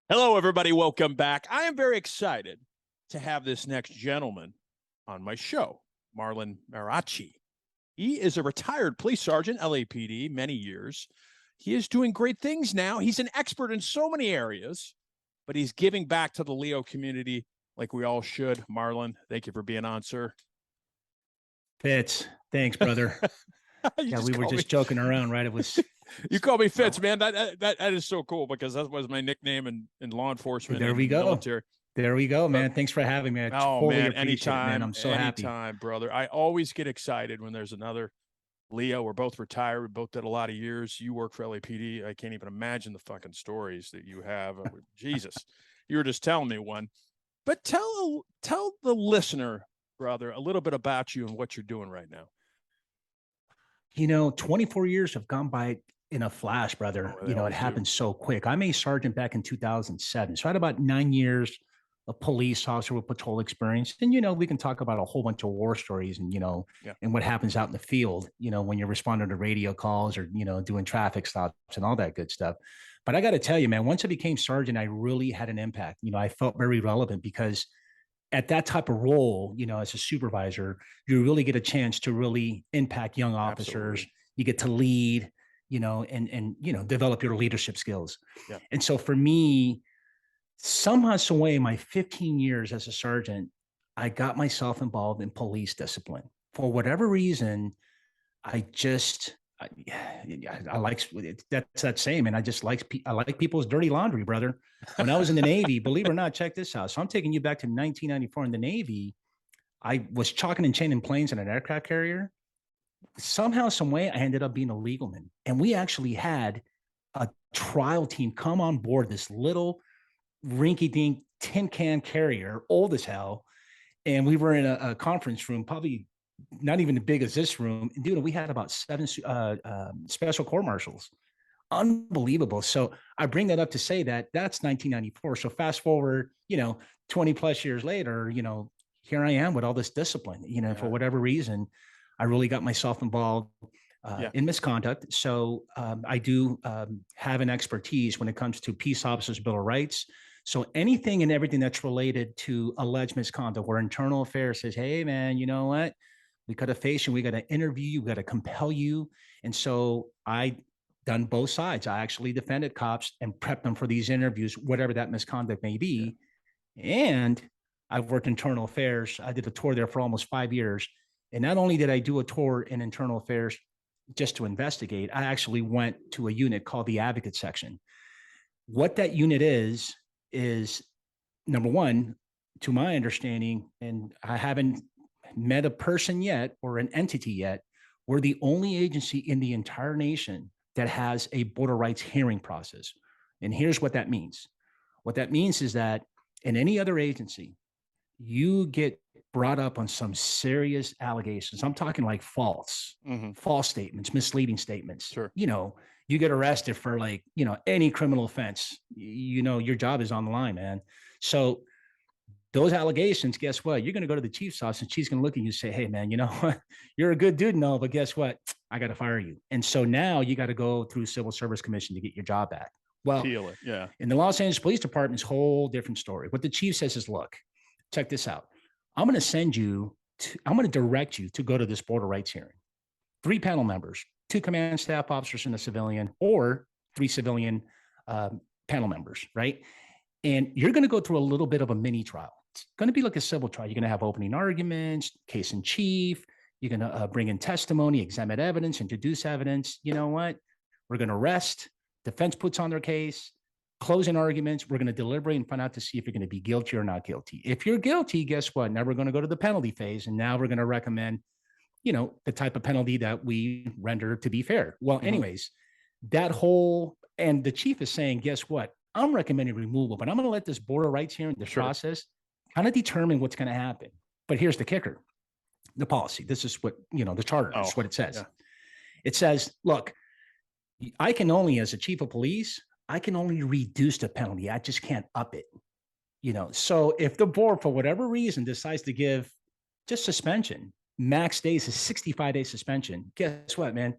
Hello, everybody. Welcome back. I am very excited to have this next gentleman on my show, Marlon Marrache. He is a retired police sergeant, LAPD, many years. He is doing great things now. He's an expert in so many areas, but he's giving back to the Leo community like we all should. Marlon, thank you for being on, sir. Fitz, thanks, brother. Yeah, we were just joking around, right? It was. You call me Fitz, man. That is so cool because that was my nickname in law enforcement. There we go. Military. There we go, man. Thanks for having me. I totally appreciate anytime, it, man. I'm so happy. Anytime, brother. I always get excited when there's another Leo. We're both retired. We both did a lot of years. You work for LAPD. I can't even imagine the fucking stories that you have. Jesus, you were just telling me one. But tell the listener, brother, a little bit about you and what you're doing right now. 24 years have gone by in a flash, brother. It happened so quick. I'm a sergeant back in 2007. So I had about 9 years of police officer with patrol experience. And, we can talk about a whole bunch of war stories and, and what happens out in the field, when you're responding to radio calls or, doing traffic stops and all that good stuff. But I got to tell you, man, once I became sergeant, I really had an impact. I felt very relevant because at that type of role, as a supervisor, you really get a chance to really impact young officers. Absolutely. You get to lead, and develop your leadership skills. Yeah. And so for me, somehow, some way, in my 15 years as a sergeant, I got myself involved in police discipline. For whatever reason, I like that's that saying, man. I like people's dirty laundry, brother. When I was in the Navy, believe it or not, check this out. So I'm taking you back to 1994 in the Navy. I was chalking and chaining planes in an aircraft carrier. Somehow, some way, I ended up being a legal man. And we actually had a trial team come on board this little rinky-dink tin can carrier, old as hell. And we were in a conference room, probably not even as big as this room. And dude, we had about 7 special court marshals. Unbelievable. So I bring that up to say that that's 1994. So fast forward, 20 plus years later, here I am with all this discipline, for whatever reason, I really got myself involved in misconduct. So I do have an expertise when it comes to peace officers' Bill of Rights. So anything and everything that's related to alleged misconduct where internal affairs says, hey, man, you know what? We got to face you. We got to interview you. We got to compel you. And so I done both sides. I actually defended cops and prepped them for these interviews, whatever that misconduct may be. Yeah. And I've worked internal affairs. I did a tour there for almost 5 years. And not only did I do a tour in internal affairs just to investigate, I actually went to a unit called the Advocate Section. What that unit is number one, to my understanding, and I haven't met a person yet or an entity yet, we're the only agency in the entire nation that has a border rights hearing process. And here's what that means. What that means is that in any other agency, you get brought up on some serious allegations. I'm talking like false statements, misleading statements. Sure. You get arrested for any criminal offense, your job is on the line, man. So those allegations, guess what? You're going to go to the chief's office and she's going to look at you and say, hey, man, you know what? You're a good dude and all, but guess what? I got to fire you. And so now you got to go through Civil Service Commission to get your job back. Well, in the Los Angeles Police Department, it's a whole different story. What the chief says is, look, check this out. I'm going to direct you to go to this border rights hearing. 3 panel members, 2 command staff officers and a civilian, or 3 civilian panel members, right? And you're going to go through a little bit of a mini trial. It's going to be like a civil trial. You're going to have opening arguments, case in chief. You're going to bring in testimony, examine evidence, introduce evidence. You know what? We're going to rest. Defense puts on their case. Closing arguments. We're going to deliberate and find out to see if you're going to be guilty or not guilty. If you're guilty, guess what? Now we're going to go to the penalty phase. And now we're going to recommend, the type of penalty that we render to be fair. Well, anyways, and the chief is saying, guess what? I'm recommending removal, but I'm going to let this border rights hearing, the process, kind of determine what's going to happen. But here's the kicker. The policy. This is what, the charter is what it says. Yeah. It says, look, I can only, as a chief of police, I can only reduce the penalty. I just can't up it. So if the board, for whatever reason, decides to give just suspension, max days is 65-day suspension. Guess what, man?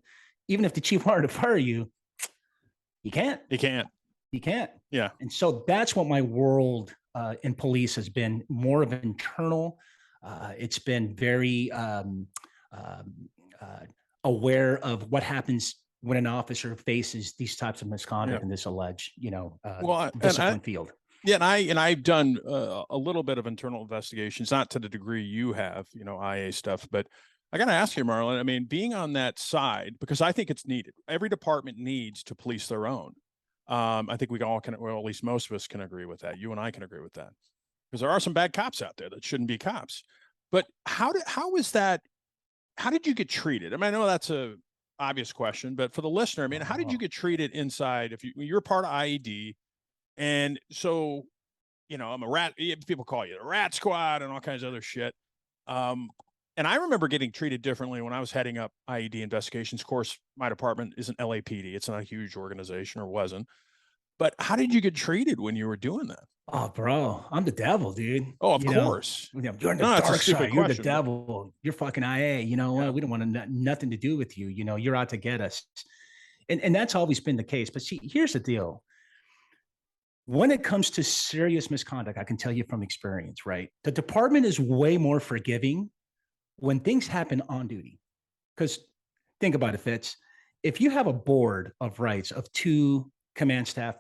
Even if the chief wanted to fire you, you can't. You can't. You can't. Yeah. And so that's what my world in police has been, more of internal. It's been very aware of what happens when an officer faces these types of misconduct in this alleged, discipline field. Yeah, and I've done a little bit of internal investigations, not to the degree you have, IA stuff, but I got to ask you, Marlon, I mean, being on that side, because I think it's needed. Every department needs to police their own. I think we all can, well, at least most of us can agree with that. You and I can agree with that, because there are some bad cops out there that shouldn't be cops. But how did you get treated? I mean, I know that's a obvious question, but for the listener, I mean, how did you get treated inside? If you're part of IED, and so, I'm a rat, people call you the rat squad and all kinds of other shit. And I remember getting treated differently when I was heading up IED investigations. Of course, my department isn't LAPD. It's not a huge organization, or wasn't. But how did you get treated when you were doing that? Oh, bro, I'm the devil, dude. Oh, of course. You're on the dark side. You're the devil. You're fucking IA. You know what? We don't want nothing to do with you. You're out to get us. And that's always been the case. But see, here's the deal. When it comes to serious misconduct, I can tell you from experience, right? The department is way more forgiving when things happen on duty. Because think about it, Fitz. If you have a board of rights of 2 command staff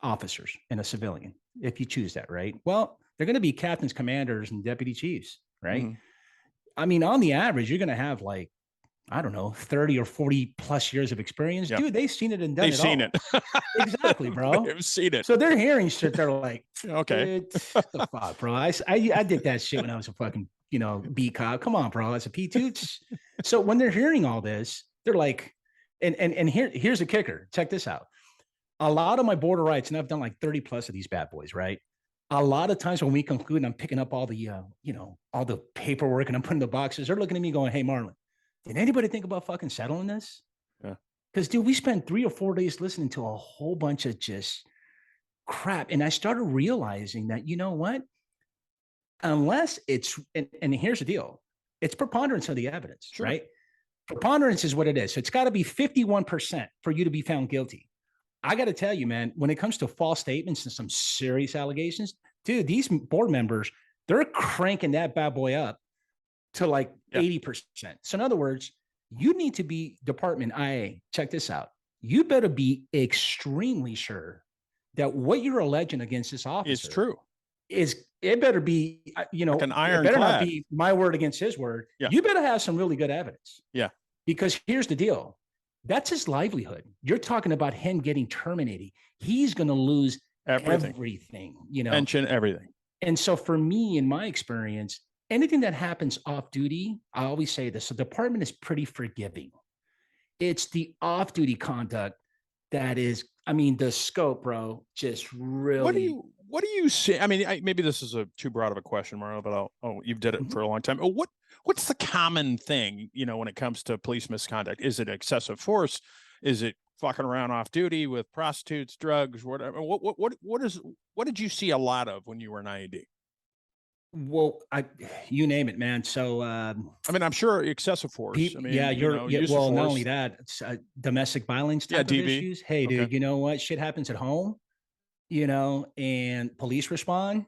officers and a civilian, if you choose that, right? Well, they're going to be captains, commanders, and deputy chiefs, right? Mm-hmm. I mean, on the average, you're going to have 30 or 40 plus years of experience. Yep. Dude, they've seen it and done it. They've seen it. Exactly, bro. They've seen it. So they're hearing shit. They're like, okay, the fuck, bro. I did that shit when I was a fucking, B cop. Come on, bro. That's a P2. So when they're hearing all this, they're like, and here's the kicker. Check this out. A lot of my border rights, and I've done 30 plus of these bad boys, right? A lot of times when we conclude and I'm picking up all the, all the paperwork and I'm putting the boxes, they're looking at me going, hey, Marlon, did anybody think about fucking settling this? Yeah. Because, dude, we spent 3 or 4 days listening to a whole bunch of just crap. And I started realizing that, you know what? Unless it's, and here's the deal, it's preponderance of the evidence, sure, right? Preponderance is what it is. So it's got to be 51% for you to be found guilty. I got to tell you, man, when it comes to false statements and some serious allegations, dude, these board members, they're cranking that bad boy up to 80%. So in other words, you need to be department IA. Check this out. You better be extremely sure that what you're alleging against this officer is true. It better be, like an iron, it better clad. Not be my word against his word. Yeah. You better have some really good evidence. Yeah. Because here's the deal. That's his livelihood. You're talking about him getting terminated. He's going to lose everything, Pension, everything. And so for me, in my experience, anything that happens off duty, I always say this, the department is pretty forgiving. It's the off-duty conduct that is, the scope, bro, just really. What do you see? I mean, maybe this is too broad of a question, Mario, but you've did it for a long time. What's the common thing, when it comes to police misconduct? Is it excessive force? Is it fucking around off duty with prostitutes, drugs, whatever? What did you see a lot of when you were in IED? Well, you name it, man. So, I'm sure excessive force. Well, not only that, it's domestic violence type of DV issues. Hey, dude, okay. You know what? Shit happens at home, and police respond.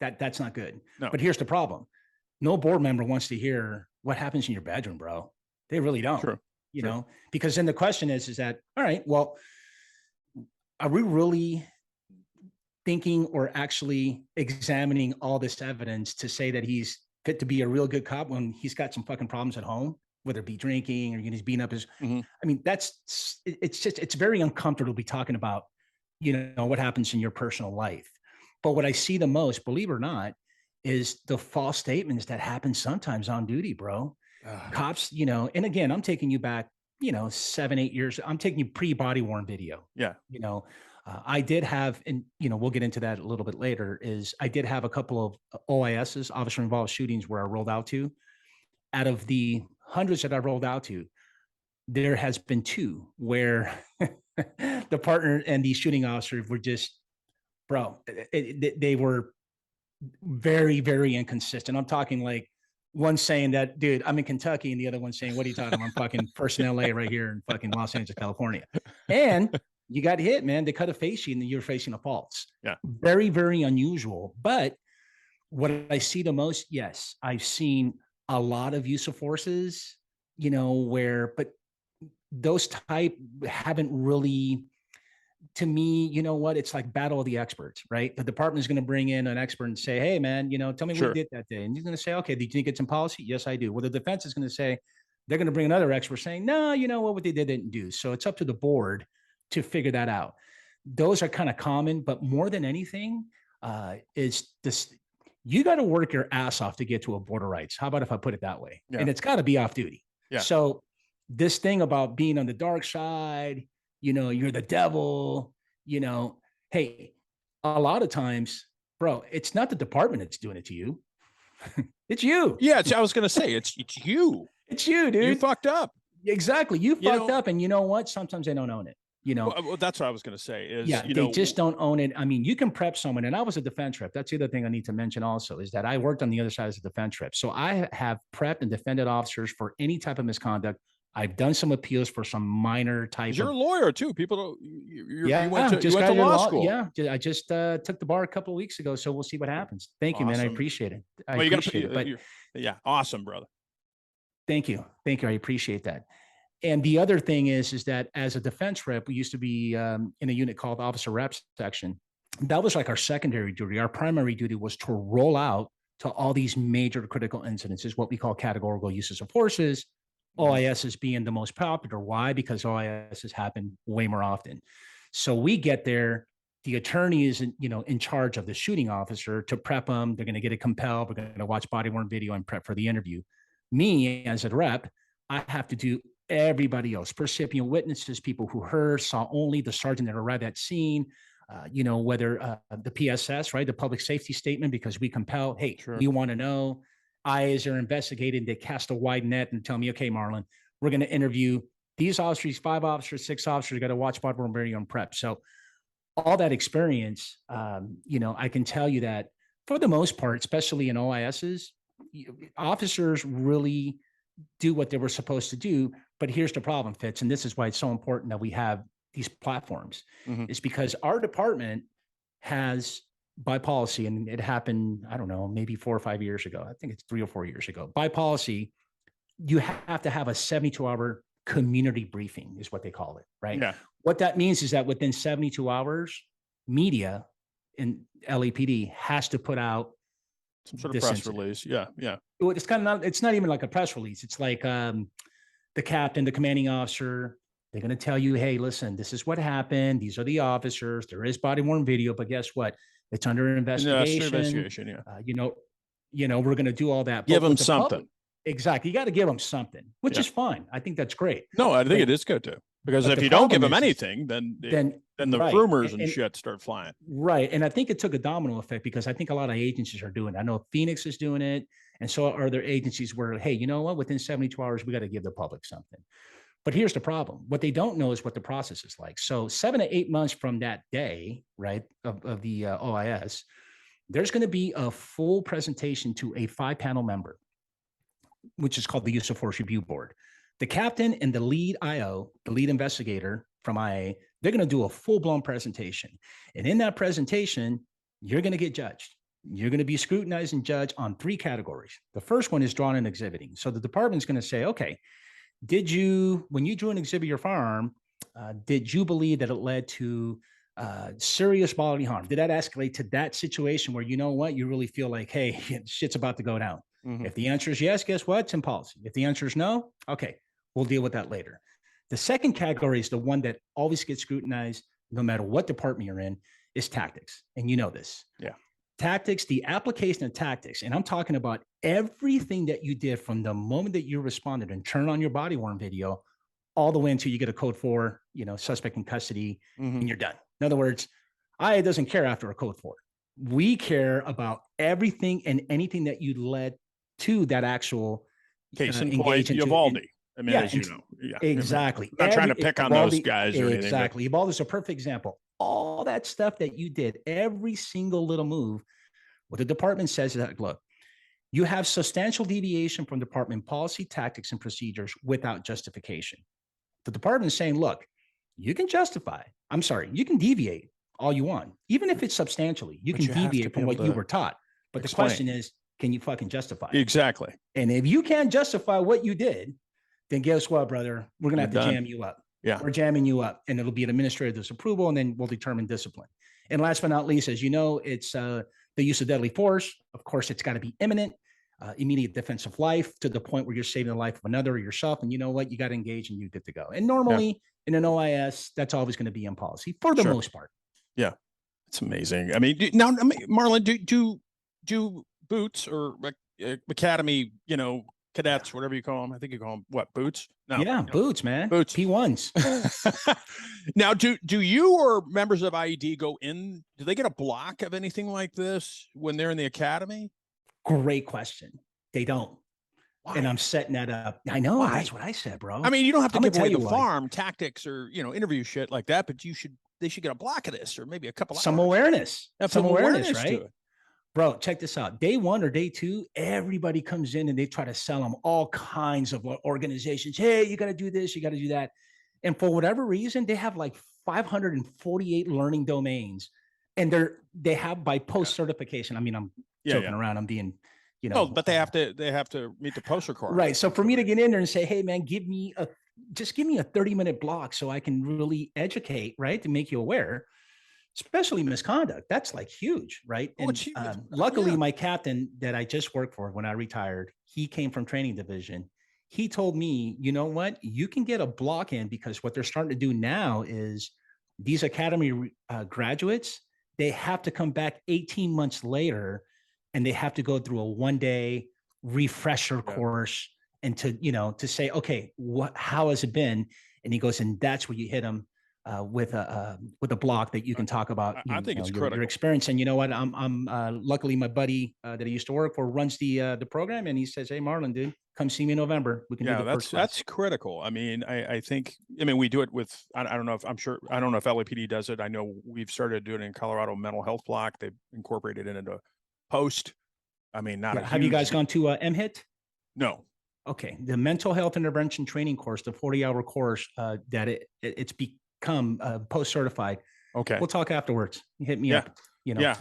That's not good. No. But here's the problem. No board member wants to hear what happens in your bedroom, bro. They really don't. True. Know, because then the question is that, all right, well, are we really thinking or actually examining all this evidence to say that he's fit to be a real good cop when he's got some fucking problems at home, whether it be drinking or he's beating up his, it's very uncomfortable to be talking about, what happens in your personal life. But what I see the most, believe it or not, is the false statements that happen sometimes on duty, bro. Cops, and again, I'm taking you back, 7-8 years. I'm taking you pre-body worn video. Yeah. I did have, and we'll get into that a little bit later, is I did have a couple of OISs, officer involved shootings, where I rolled out to. Out of the hundreds that I rolled out to, there has been 2 where the partner and the shooting officer were just, bro, they were very, very inconsistent. I'm talking one saying that, dude, I'm in Kentucky, and the other one saying, what are you talking about? I'm fucking first in LA right here in fucking Los Angeles, California. And you got hit, man. They cut a face sheet and you're facing a false. Yeah. Very, very unusual. But what I see the most, yes, I've seen a lot of use of forces, but those type haven't really, to me, you know what? It's like battle of the experts, right? The department is going to bring in an expert and say, hey, man, tell me what you did that day. And he's going to say, okay, do you think it's in policy? Yes, I do. Well, the defense is going to say, they're going to bring another expert saying, no, what they didn't do. So it's up to the board to figure that out. Those are kind of common, but more than anything is this, you got to work your ass off to get to a board of rights. How about if I put it that way? Yeah. And it's got to be off duty. Yeah. So this thing about being on the dark side, you're the devil, hey, a lot of times, bro, it's not the department that's doing it to you. It's you. Yeah. I was going to say, it's you. It's you, dude. You fucked up. Exactly. You fucked up. And you know what? Sometimes they don't own it. Well, that's what I was going to say is, they just don't own it. I mean, you can prep someone, and I was a defense rep. That's the other thing I need to mention also is that I worked on the other side as a defense rep. So I have prepped and defended officers for any type of misconduct. I've done some appeals for some minor type. You're a lawyer too. People don't. You went to law school. Yeah, I just took the bar a couple of weeks ago, so we'll see what happens. Thank you, man. I appreciate it. Yeah, awesome, brother. Thank you. I appreciate that. And the other thing is that as a defense rep, we used to be in a unit called Officer Rep Section. That was like our secondary duty. Our primary duty was to roll out to all these major critical incidences, what we call categorical uses of forces. OIS being the most popular. Why? Because OIS happen way more often. So we get there. The attorney is, in charge of the shooting officer to prep them. They're going to get it compelled. We're going to watch body-worn video and prep for the interview. Me, as a rep, I have to do everybody else, percipient witnesses, people who heard, saw only, the sergeant that arrived at scene, whether the PSS, right, the public safety statement, because we compel, hey, we want to know. As are investigating, they cast a wide net and tell me, okay, Marlon, we're going to interview these officers, 5 officers, 6 officers, got to watch body-worn video and prep. So all that experience, I can tell you that for the most part, especially in OISs, officers really do what they were supposed to do. But here's the problem, Fitz, and this is why it's so important that we have these platforms, is because our department has, by policy, and it happened, I don't know, maybe 4 or 5 years ago. I think it's 3 or 4 years ago. By policy, you have to have a 72-hour community briefing is what they call it, right? Yeah. What that means is that within 72 hours, media in LAPD has to put out some sort of press release. Yeah. It's not even like a press release. It's like the captain, the commanding officer, they're going to tell you, hey, listen, this is what happened. These are the officers. There is body-worn video, but guess what? It's under investigation. Yeah. We're going to do all that. Give them something. Exactly. You got to give them something, which is fine. I think that's great. No, I think it is good too. Because if you don't give them anything, then the rumors and shit start flying. Right. And I think it took a domino effect because I think a lot of agencies are doing it. I know Phoenix is doing it. And so are there agencies where, hey, you know what? Within 72 hours, we got to give the public something. But here's the problem. What they don't know is what the process is like. So 7 to 8 months from that day, right, of the OIS, there's going to be a full presentation to a 5-panel member, which is called the Use of Force Review Board. The captain and the lead IO, the lead investigator from IA, they're going to do a full-blown presentation. And in that presentation, you're going to get judged. You're going to be scrutinized and judged on 3 categories. The first one is drawn and exhibiting. So the department's going to say, okay, when you drew and exhibit your firearm, did you believe that it led to serious bodily harm? Did that escalate to that situation where, you know what, you really feel like, hey, shit's about to go down? If the answer is yes, guess what? It's in policy. If the answer is no, okay, we'll deal with that later. The second category is the one that always gets scrutinized, no matter what department you're in, is tactics. And you know this. Yeah. Tactics, the application of tactics. And I'm talking about everything that you did from the moment that you responded and turned on your body-worn video all the way until you get a code 4, suspect in custody, and you're done. In other words, IA doesn't care after a code 4. We care about everything and anything that you led to that actual case in point, Uvalde. Exactly. I'm not trying to pick on those guys or anything. Exactly. Uvalde is a perfect example. All that stuff that you did, every single little move, what the department says is that, look, You have substantial deviation from department policy, tactics, and procedures without justification. The department is saying, look, you can you can deviate all you want, even if it's substantially. You But can you have to deviate be from what able you to were taught. But explain. the question is, can you fucking justify it? Exactly. And if you can't justify what you did, then guess what, brother? We're going to have to jam you up. Yeah. We're jamming you up, and it'll be an administrative disapproval, and then we'll determine discipline. And last but not least, as you know, it's the use of deadly force. Of course, it's got to be imminent, immediate defense of life, to the point where you're saving the life of another or yourself. And you know what? You got to engage, and you're good to go. And normally in an OIS, that's always going to be in policy for the most part. Yeah. It's amazing. I mean, now, Marlon, do boots or academy, cadets, whatever you call them. I think you call them what, boots? No, yeah, boots, man. Boots. P1s. Now, do you or members of IED go in? Do they get a block of anything like this when they're in the academy? Great question. They don't. Why? And I'm setting that up. I know. Why? That's what I said, bro. I mean, you don't have to give away the farm tactics or, interview shit like that, but they should get a block of this, or maybe a couple some awareness. Some awareness, right? To it. Bro, check this out. Day 1 or day 2, everybody comes in and they try to sell them all kinds of organizations. Hey, you got to do this, you got to do that. And for whatever reason, they have like 548 learning domains, and they have by post certification. I mean, I'm joking around. I'm being, but they have to meet the post requirement. Right. So for me to get in there and say, hey man, just give me a 30-minute block so I can really educate, right? To make you aware. Especially misconduct. That's like huge, right? And luckily, my captain that I just worked for when I retired, he came from training division. He told me, you know what? You can get a block in, because what they're starting to do now is these academy graduates, they have to come back 18 months later, and they have to go through a 1-day refresher course, and to say, okay, how has it been? And he goes, and that's where you hit them. With a block that you can talk about. I think it's your experience. And you know what? I'm luckily my buddy that I used to work for runs the program, and he says, "Hey, Marlon, dude, come see me in November. We can do the first class." That's critical. I mean, I think we do it with. I don't know if LAPD does it. I know we've started doing it in Colorado. Mental health block. They've incorporated it into post. I mean, not. Have you guys gone to MHIT? No. Okay, the mental health intervention training course, the 40-hour course that it's become post certified. Okay, we'll talk afterwards. You hit me up.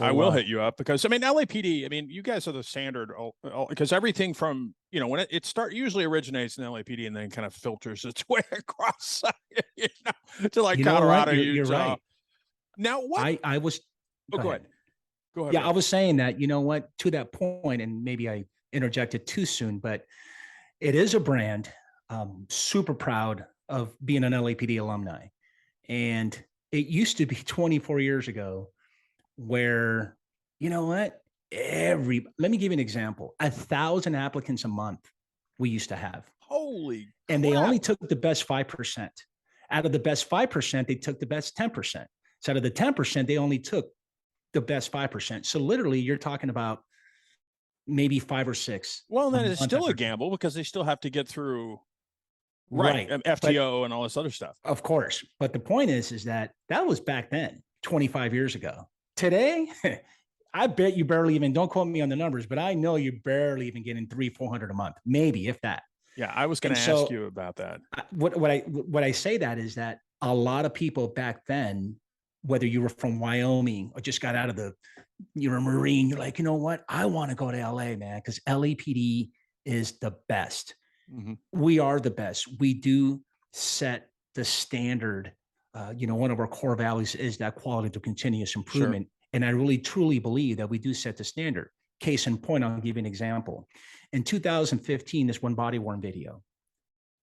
I will hit you up, because LAPD. You guys are the standard, because everything from when it usually originates in LAPD and then kind of filters its way across to like Colorado. You're right. Now what I was. Go ahead. Yeah, I was saying that, to that point, and maybe I interjected too soon, but it is a brand. Super proud of being an LAPD alumni. And it used to be 24 years ago where, let me give you an example. 1,000 applicants a month we used to have. Holy And crap. They only took the best 5%. Out of the best 5%, they took the best 10%. So out of the 10%, they only took the best 5%. So literally you're talking about maybe 5 or 6. Well, then it's still a gamble, because they still have to get through right. FTO and all this other stuff. Of course. But the point is that was back then, 25 years ago. Today, I bet you barely even, don't quote me on the numbers, but I know you're barely even getting 300-400 a month, maybe, if that. Yeah, I was going to ask you about that. What I say that is that a lot of people back then, whether you were from Wyoming or just got out of you're a Marine, you're like, you know what? I want to go to LA, man, because LAPD is the best. Mm-hmm. We are the best. We do set the standard. One of our core values is that quality to continuous improvement. Sure. And I really, truly believe that we do set the standard. Case in point, I'll give you an example. In 2015, this one body-worn video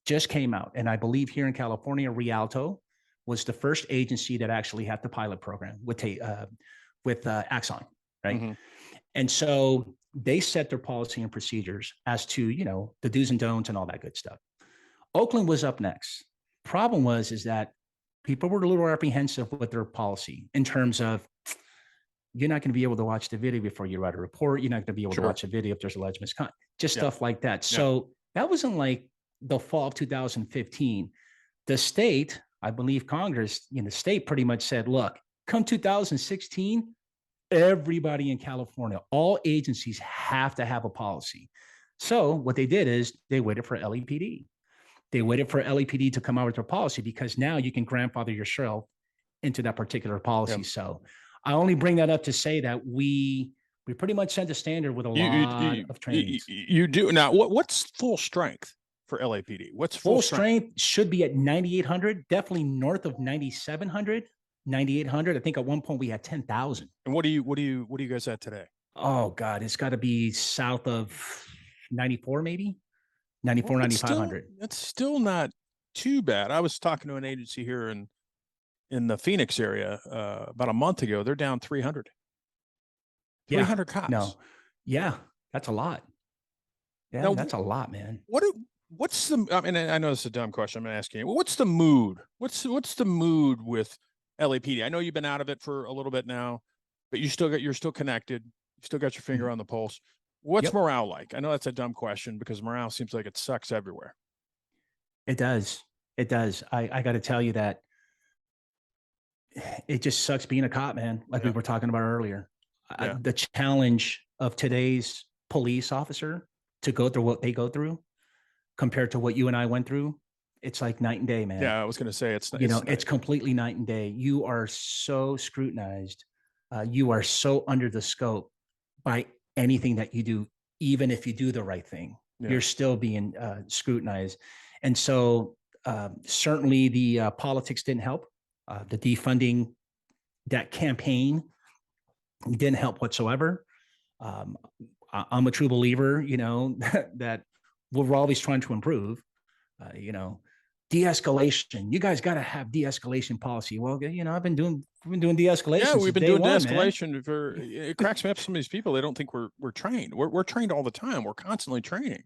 just came out. And I believe here in California, Rialto was the first agency that actually had the pilot program with Axon, right? Mm-hmm. And so they set their policy and procedures as to, the do's and don'ts and all that good stuff. Oakland was up next. Problem is that people were a little apprehensive with their policy in terms of, you're not going to be able to watch the video before you write a report. You're not going to be able to watch a video if there's alleged misconduct, stuff like that. So that wasn't like the fall of 2015. The state, I believe Congress, the state pretty much said, look, come 2016, Everybody in California, all agencies have to have a policy. So what they did is they waited for LAPD. They waited for LAPD to come out with their policy because now you can grandfather yourself into that particular policy. Yeah. So I only bring that up to say that we pretty much set the standard with a lot of trainings. You do now. What's full strength for LAPD? What's Full strength should be at 9,800, definitely north of 9,700, 9,800. I think at one point we had 10,000. And what do you guys at today? Oh God, it's got to be south of 94, maybe 94, Well, 9,500. That's still not too bad. I was talking to an agency here in the Phoenix area about a month ago. They're down 300. 300 cops. No, yeah, that's a lot. Yeah, now, that's a lot, man. What's the? I mean, I know it's a dumb question. I'm asking you. What's the mood? What's the mood with LAPD? I know you've been out of it for a little bit now, but you're still connected. You still got your finger on the pulse. What's morale like? I know that's a dumb question because morale seems like it sucks everywhere. It does. It does. I got to tell you that it just sucks being a cop, man. Like we were talking about earlier. The challenge of today's police officer to go through what they go through compared to what you and I went through, it's like night and day, man. Yeah, I was going to say it's completely night and day. You are so scrutinized. You are so under the scope by anything that you do, even if you do the right thing. You're still being scrutinized. And so certainly the politics didn't help. The defunding that campaign didn't help whatsoever. I'm a true believer, that we're always trying to improve, de-escalation. You guys got to have de-escalation policy. Well, I've been doing de-escalation. Yeah, we've been doing de-escalation for, it cracks me up. Some of these people, they don't think we're trained. We're trained all the time. We're constantly training.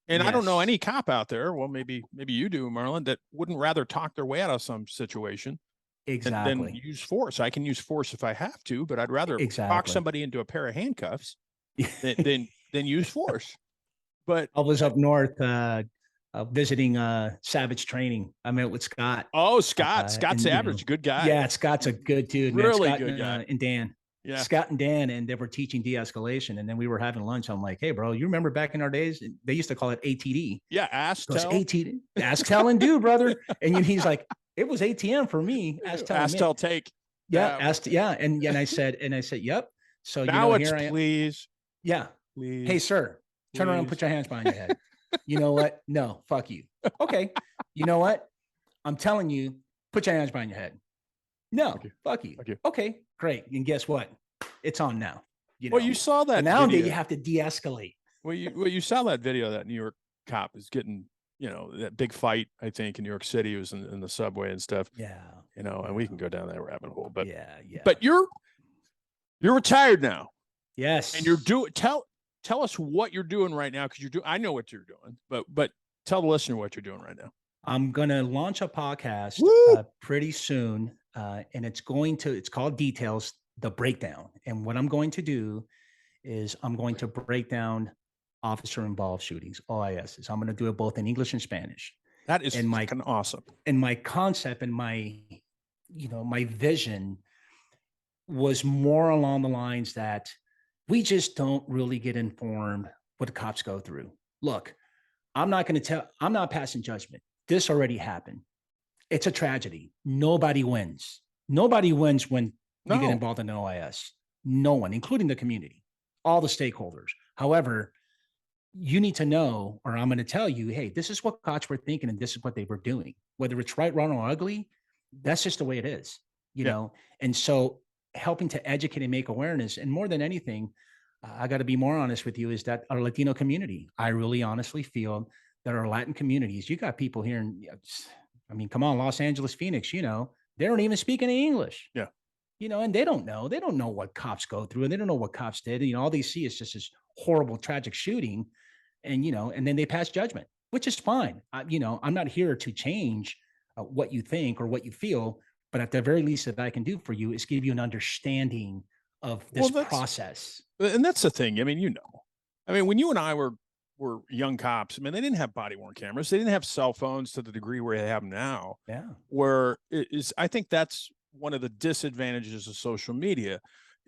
And I don't know any cop out there. Well, maybe you do, Marlon, that wouldn't rather talk their way out of some situation. Exactly. Than use force. I can use force if I have to, but I'd rather talk somebody into a pair of handcuffs than use force. But I was up north visiting Savage Training. I met with Scott. Oh, Scott Savage, good guy. Yeah, Scott's a good dude. Really Scott good guy. And Dan. Yeah. Scott and Dan, and they were teaching de-escalation. And then we were having lunch. I'm like, hey, bro, you remember back in our days? They used to call it ATD. Yeah, ask, tell. ATD. Ask, tell, and do, brother. And he's like, it was ATM for me. Ask, tell, take. Yeah, And I said, yep. So now it's here I am. Please. Yeah. Please. Hey, sir, turn around and put your hands behind your head. You know what? No, fuck you. Okay. You know what? I'm telling you, put your hands behind your head. No, fuck you. Okay, great. And guess what? It's on now. Well, you saw that. And nowadays you have to de-escalate. Well, you saw that video that New York cop is getting, that big fight, I think, in New York City. It was in the subway and stuff. Yeah. And we can go down that rabbit hole. But yeah. But you're retired now. Yes. And tell us what you're doing right now, because I know what you're doing, but tell the listener what you're doing right now. I'm gonna launch a podcast pretty soon, and it's called Details, the Breakdown. And what I'm going to do is I'm going to break down officer-involved shootings, OISs. I'm going to do it both in English and Spanish. That is fucking awesome. And my concept and my vision was more along the lines that we just don't really get informed what the cops go through. Look, I'm not passing judgment. This already happened. It's a tragedy. Nobody wins. Nobody wins when you get involved in an OIS. No one, including the community, all the stakeholders. However, you need to know, or I'm going to tell you, hey, this is what cops were thinking and this is what they were doing. Whether it's right, wrong, or ugly, that's just the way it is, you know? And so helping to educate and make awareness, and more than anything, I got to be more honest with you, is that our Latino community, I really honestly feel that our Latin communities, you got people here in, come on, Los Angeles, Phoenix, they don't even speak any English. Yeah. And they don't know what cops go through, and they don't know what cops did. And, all they see is just this horrible, tragic shooting. And, and then they pass judgment, which is fine. I'm not here to change what you think or what you feel, but at the very least that I can do for you is give you an understanding of this process. And that's the thing. When you and I were young cops, they didn't have body-worn cameras. They didn't have cell phones to the degree where they have now. Yeah. Where I think that's one of the disadvantages of social media.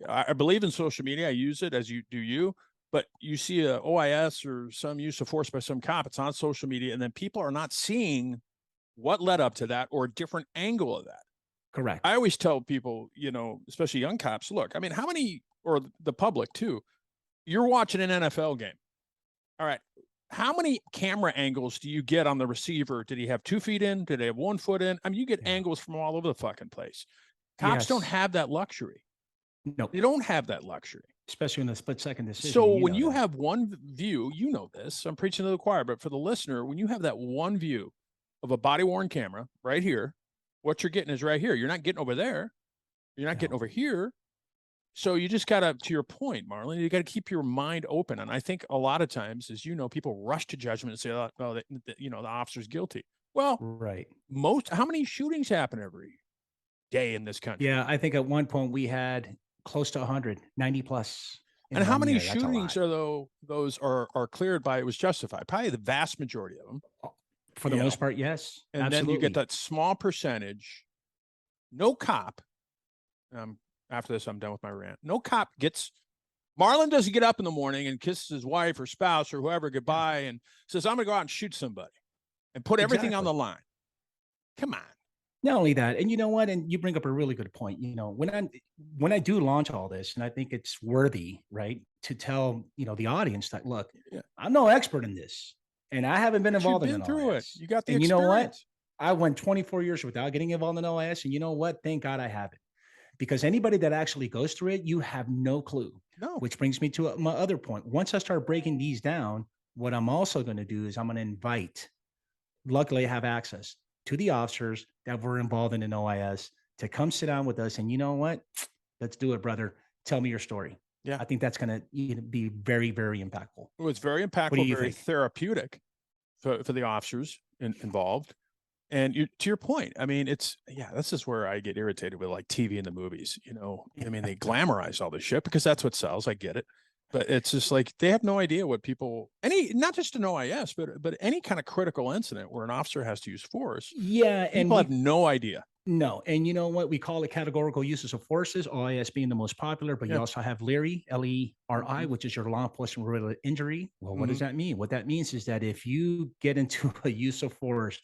I believe in social media. I use it as you, but you see a OIS or some use of force by some cop. It's on social media, and then people are not seeing what led up to that or a different angle of that. Correct. I always tell people, especially young cops, look, I mean, how many, or the public too, you're watching an NFL game. All right. How many camera angles do you get on the receiver? Did he have 2 feet in? Did he have 1 foot in? I mean, you get angles from all over the fucking place. Cops don't have that luxury. No, they don't have that luxury, especially in a split-second decision. So when you have one view, this, I'm preaching to the choir, but for the listener, when you have that one view of a body-worn camera right here, what you're getting is right here. You're not getting over there. You're not getting over here. So you just got to your point, Marlon, you got to keep your mind open. And I think a lot of times, as you know, people rush to judgment and say, oh, the officer's guilty. Well, right. How many shootings happen every day in this country? Yeah, I think at one point we had close to 100, 90 plus. And how many shootings are those are cleared by it was justified? Probably the vast majority of them. For the most part, yes. And then you get that small percentage. No cop. After this, I'm done with my rant. No cop Marlon doesn't get up in the morning and kisses his wife or spouse or whoever goodbye and says, I'm going to go out and shoot somebody and put everything on the line. Come on. Not only that, and you know what? And you bring up a really good point. When I do launch all this, and I think it's worthy, right, to tell, the audience that, look, I'm no expert in this and I haven't been involved in it. You got the experience. You know what? I went 24 years without getting involved in OIS. And you know what? Thank God I haven't. Because anybody that actually goes through it, you have no clue. No. Which brings me to my other point. Once I start breaking these down, what I'm also going to do is I'm going to invite, luckily I have access to the officers that were involved in an OIS to come sit down with us. And you know what? Let's do it, brother. Tell me your story. Yeah. I think that's going to be very, very impactful. It was very impactful, very therapeutic for the officers involved. And to your point, I mean, this is where I get irritated with like TV and the movies, I mean, they glamorize all this shit because that's what sells. I get it. But it's just like, they have no idea what not just an OIS, but any kind of critical incident where an officer has to use force. Yeah. People have no idea. No. And you know what? We call it categorical uses of forces, OIS being the most popular, but you also have LERI, L-E-R-I, which is your law enforcement related injury. Well, what does that mean? What that means is that if you get into a use of force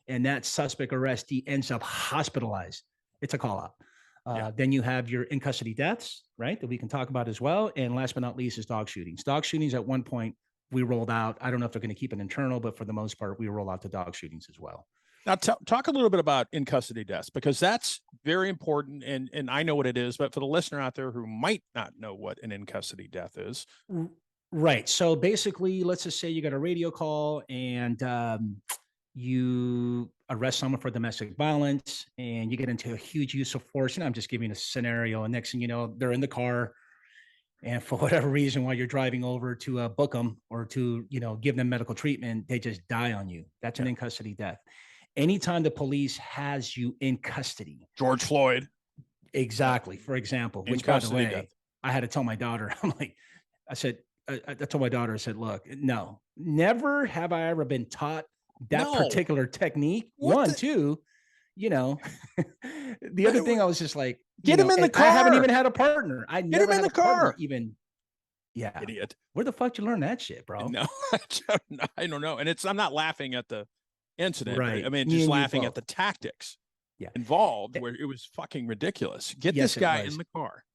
and that suspect arrestee ends up hospitalized, it's a call out. Then you have your in custody deaths, right? That we can talk about as well. And last but not least is dog shootings. Dog shootings at one point we rolled out. I don't know if they're going to keep it internal, but for the most part, we roll out the dog shootings as well. Now talk a little bit about in custody deaths, because that's very important. And I know what it is, but for the listener out there who might not know what an in custody death is. Right. So basically, let's just say you got a radio call and, you arrest someone for domestic violence and you get into a huge use of force. And I'm just giving a scenario. And next thing you know, they're in the car and for whatever reason, while you're driving over to book them or to, give them medical treatment, they just die on you. That's an in custody death. Anytime the police has you in custody. George Floyd. Exactly. For example, which by the way, I had to tell my daughter, I told my daughter, I said, look, no, never have I ever been taught that particular technique. Two, the other thing I was just like, get him in the car. I haven't even had a partner. I get never him in the car. Idiot. Where the fuck did you learn that shit, bro? No, I don't know. And I'm not laughing at the incident. Right. I mean, just laughing at the tactics involved where it was fucking ridiculous. Get this guy in the car.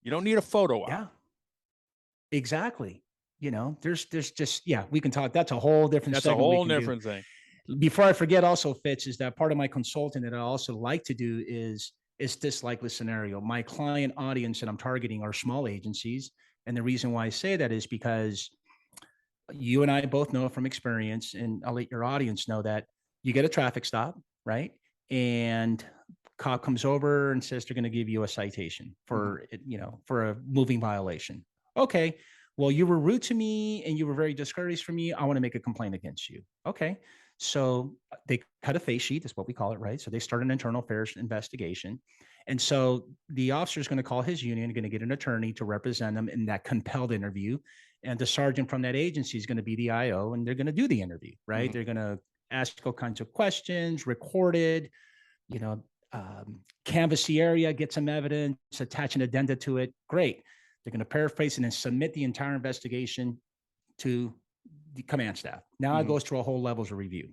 You don't need a photo op. Yeah, exactly. There's just, we can talk. That's a whole different That's a whole different thing. Before I forget also, Fitz, is that part of my consulting that I also like to do is this likely scenario. My client audience that I'm targeting are small agencies. And the reason why I say that is because you and I both know from experience, and I'll let your audience know that you get a traffic stop, right? And cop comes over and says they're going to give you a citation for, for a moving violation. Okay. Well, you were rude to me and you were very discourteous for me. I want to make a complaint against you. Okay. So they cut a face sheet, is what we call it, right? So they start an internal affairs investigation. And so the officer is going to call his union, going to get an attorney to represent them in that compelled interview. And the sergeant from that agency is going to be the IO, and they're going to do the interview, right? They're going to ask all kinds of questions, recorded, canvass the area, get some evidence, attach an addenda to it. Great. They're going to paraphrase and then submit the entire investigation to the command staff. Now it goes through a whole levels of review.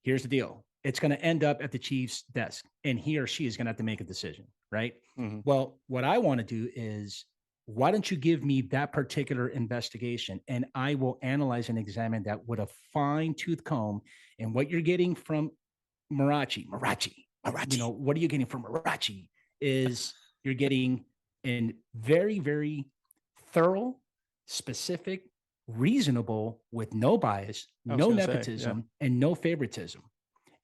Here's the deal. It's going to end up at the chief's desk, and he or she is going to have to make a decision, right? Well, what I want to do is, why don't you give me that particular investigation, and I will analyze and examine that with a fine-tooth comb. And what you're getting from Marrache, you know, what are you getting from Marrache is you're getting a very, very thorough, specific, reasonable, with no bias, no nepotism, and no favoritism.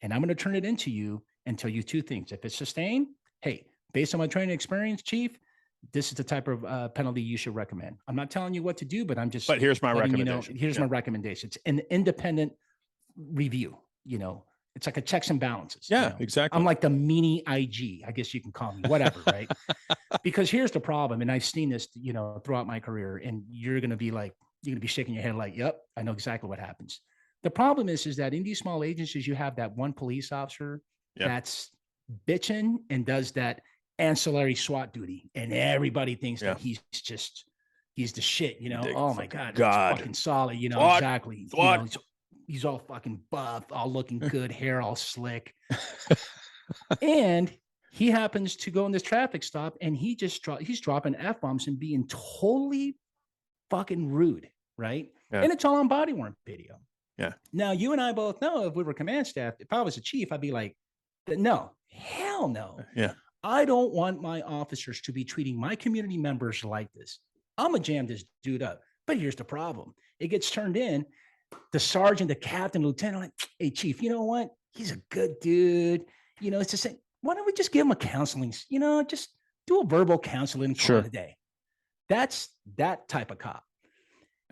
And I'm going to turn it into you and tell you two things. If it's sustained, hey, based on my training experience, Chief, this is the type of penalty you should recommend. I'm not telling you what to do, but I'm just. But here's my recommendation. You know, here's my recommendation. It's an independent review. You know, it's like a checks and balances. Yeah, you know? exactly. I'm like the mini IG, I guess you can call me, whatever, right? Because here's the problem, and I've seen this, you know, throughout my career, and you're going to be shaking your head like, yep, I know exactly what happens. The problem is that in these small agencies, you have that one police officer that's bitching and does that ancillary SWAT duty, and everybody thinks that he's the shit, you know. Oh my God, it's fucking solid, you know. SWAT, exactly. SWAT. You know, he's all fucking buff, all looking good, hair all slick, and he happens to go in this traffic stop, and he's dropping F-bombs and being totally fucking rude, right? And it's all on body-worn video. Yeah. Now, you and I both know, if we were command staff, if I was a chief, I'd be like, no, hell no. Yeah. I don't want my officers to be treating my community members like this. I'm going to jam this dude up. But here's the problem. It gets turned in. The sergeant, the captain, lieutenant, like, hey, chief, you know what? He's a good dude. You know, it's just saying, why don't we just give him a counseling? You know, just do a verbal counseling for the day. That's that type of cop.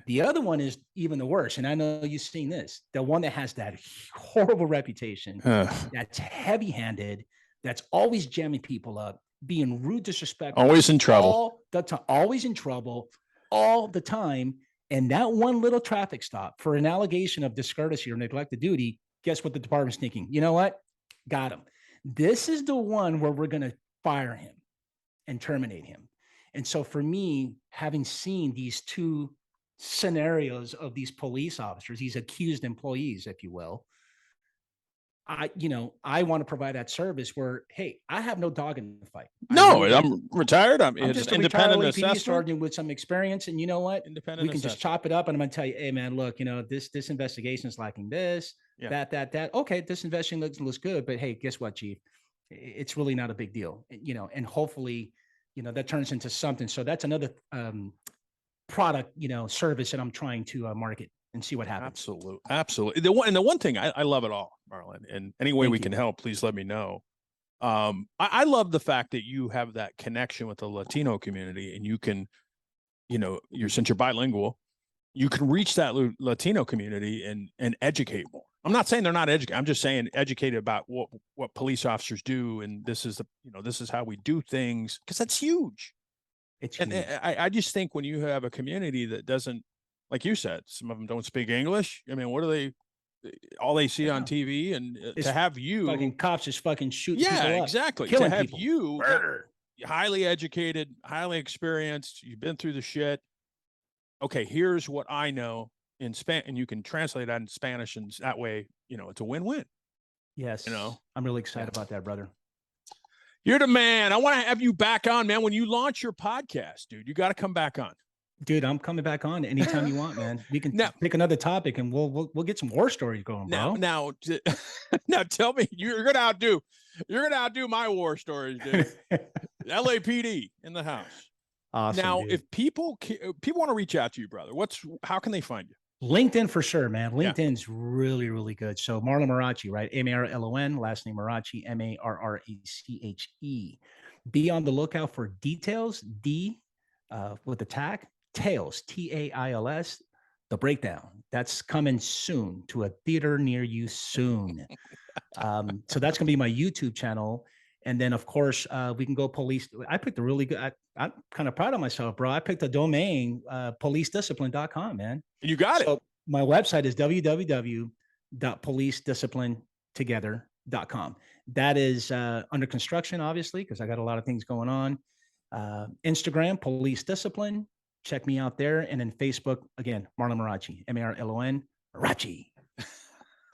The other one is even the worst. And I know you've seen this. The one that has that horrible reputation, that's heavy-handed, that's always jamming people up, being rude, disrespectful. Always in trouble. All the time. Always in trouble, all the time. And that one little traffic stop for an allegation of discourtesy or neglect of duty, guess what the department's thinking? You know what? Got him. This is the one where we're going to fire him and terminate him. And so for me, having seen these two scenarios of these police officers, these accused employees, if you will, I want to provide that service where, hey, I have no dog in the fight. No, I'm retired. I'm just an independent LAPD sergeant with some experience, and you know what? We can just chop it up, and I'm going to tell you, hey, man, look, you know, this investigation is lacking this, that. Okay, this investigation looks good, but hey, guess what, Chief? It's really not a big deal, you know, and hopefully, you know, that turns into something. So that's another product, you know, service that I'm trying to market and see what happens. Absolutely. The one thing I love it all, Marlon, and any way we can help, please let me know. I love the fact that you have that connection with the Latino community, and you can, you know, since you're bilingual, you can reach that Latino community and educate more. I'm not saying they're not educated. I'm just saying educated about what police officers do, and this is how we do things, because that's huge. And I just think when you have a community that doesn't, like you said, some of them don't speak English. I mean, what are they? All they see on TV, and to have you, fucking cops just fucking shooting. Yeah, exactly. Killing to have people. You, highly educated, highly experienced, you've been through the shit. Okay, here's what I know in Spanish, and you can translate that in Spanish, and that way, you know, it's a win-win. Yes, you know, I'm really excited about that, brother. You're the man. I want to have you back on, man. When you launch your podcast, dude, you got to come back on. Dude, I'm coming back on anytime you want, man. We can pick another topic, and we'll get some war stories going, bro. Now, tell me, you're gonna outdo my war stories, dude. LAPD in the house. Awesome. Now, dude. if people want to reach out to you, brother, how can they find you? LinkedIn for sure, man. LinkedIn's really, really good. So Marlon Marrache, right? Marlon, last name Marrache, Marrache. Be on the lookout for details. D with the tag. Tails, Tails, the breakdown. That's coming soon to a theater near you soon. So that's going to be my YouTube channel. And then, of course, we can go police. I picked a really good, I'm kind of proud of myself, bro. I picked a domain, policediscipline.com, man. You got it. My website is www.policedisciplinetogether CJEvolution.com. That is under construction, obviously, because I got a lot of things going on. Instagram, Police Discipline. Check me out there. And then Facebook, again, Marlon Marrache, Marlon Marrache.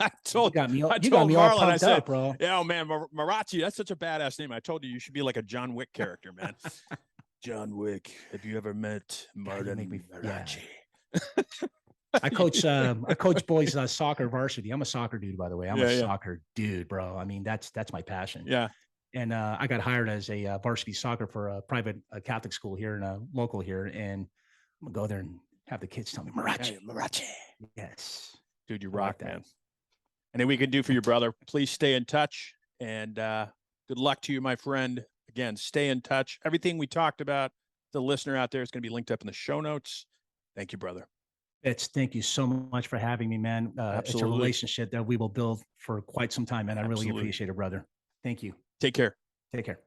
I told you got me Marlon, all pumped up, bro. Yeah, oh man, Marrache, that's such a badass name. I told you should be like a John Wick character, man. John Wick. Have you ever met Marlon Marrache? Yeah. I coach boys soccer varsity. I'm a soccer dude, by the way. I'm a soccer dude, bro. I mean, that's my passion. Yeah. And I got hired as a varsity soccer for a private Catholic school here in a local here, and I'm gonna go there and have the kids tell me Marrache. Marrache. Yes, dude, you rock, man. Anything we can do for your brother, please stay in touch, and good luck to you, my friend. Again, stay in touch. Everything we talked about, the listener out there, is going to be linked up in the show notes. Thank you, brother. Thank you so much for having me, man. It's a relationship that we will build for quite some time, and I really appreciate it, brother. Thank you. Take care. Take care.